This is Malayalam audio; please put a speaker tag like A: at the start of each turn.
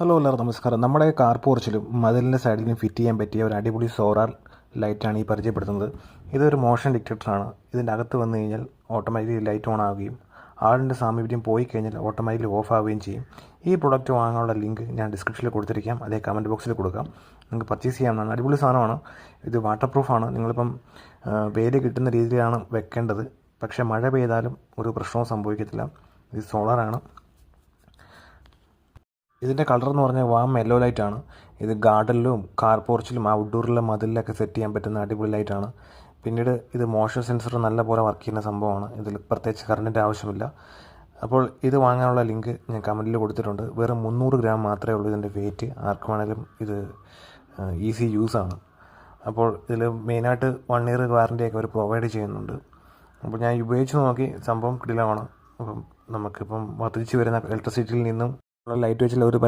A: ഹലോ എല്ലാവർക്കും നമസ്കാരം. നമ്മുടെ കാർ പോർച്ചിലും മതിലിൻ്റെ സൈഡിലും ഫിറ്റ് ചെയ്യാൻ പറ്റിയ ഒരു അടിപൊളി സോളാർ ലൈറ്റാണ് ഈ പരിചയപ്പെടുത്തുന്നത്. ഇതൊരു മോഷൻ ഡിറ്റക്ടറാണ്. ഇതിൻ്റെ അകത്ത് വന്നു കഴിഞ്ഞാൽ ഓട്ടോമാറ്റിക്കലി ലൈറ്റ് ഓൺ ആവുകയും ആളിൻ്റെ സാമീപ്യം പോയി കഴിഞ്ഞാൽ ഓട്ടോമാറ്റിക്കലി ഓഫ് ആവുകയും ചെയ്യും. ഈ പ്രൊഡക്റ്റ് വാങ്ങാനുള്ള ലിങ്ക് ഞാൻ ഡിസ്ക്രിപ്ഷനിൽ കൊടുത്തിരിക്കാം, അതേ കമൻറ്റ് ബോക്സിൽ കൊടുക്കാം. നിങ്ങൾക്ക് പർച്ചേസ് ചെയ്യാവുന്നതാണ്. അടിപൊളി സാധനമാണ്. ഇത് വാട്ടർ പ്രൂഫാണ്. നിങ്ങളിപ്പം വെയിൽ കിട്ടുന്ന രീതിയിലാണ് വെക്കേണ്ടത്. പക്ഷേ മഴ പെയ്താലും ഒരു പ്രശ്നവും സംഭവിക്കത്തില്ല. ഇത് സോളാറാണ്. ഇതിൻ്റെ കളർ എന്ന് പറഞ്ഞാൽ വാം യെല്ലോ ലൈറ്റാണ്. ഇത് ഗാർഡനിലും കാർ പോർച്ചിലും ഔട്ട്ഡോറിലും മതിലിലൊക്കെ സെറ്റ് ചെയ്യാൻ പറ്റുന്ന അടിപൊളി ലൈറ്റാണ്. പിന്നീട് ഇത് മോഷൻ സെൻസർ നല്ല പോലെ വർക്ക് ചെയ്യുന്ന സംഭവമാണ്. ഇതിൽ പ്രത്യേകിച്ച് കറണ്ടിൻ്റെ ആവശ്യമില്ല. അപ്പോൾ ഇത് വാങ്ങാനുള്ള ലിങ്ക് ഞാൻ കമൻറ്റിൽ കൊടുത്തിട്ടുണ്ട്. വെറും 300 ഗ്രാം മാത്രമേ ഉള്ളൂ ഇതിൻ്റെ വെയിറ്റ്. ആർക്ക് വേണമെങ്കിലും ഇത് ഈസി യൂസാണ്. അപ്പോൾ ഇതിൽ മെയിനായിട്ട് 1 ഇയർ വാറൻറ്റിയൊക്കെ അവർ പ്രൊവൈഡ് ചെയ്യുന്നുണ്ട്. അപ്പോൾ ഞാൻ ഉപയോഗിച്ച് നോക്കി, സംഭവം കിടിലമാണ്. അപ്പം നമുക്കിപ്പം വർദ്ധിച്ച് വരുന്ന ഇലക്ട്രിസിറ്റിയിൽ നിന്നും ലൈറ്റ് വെച്ചുള്ള ഒരു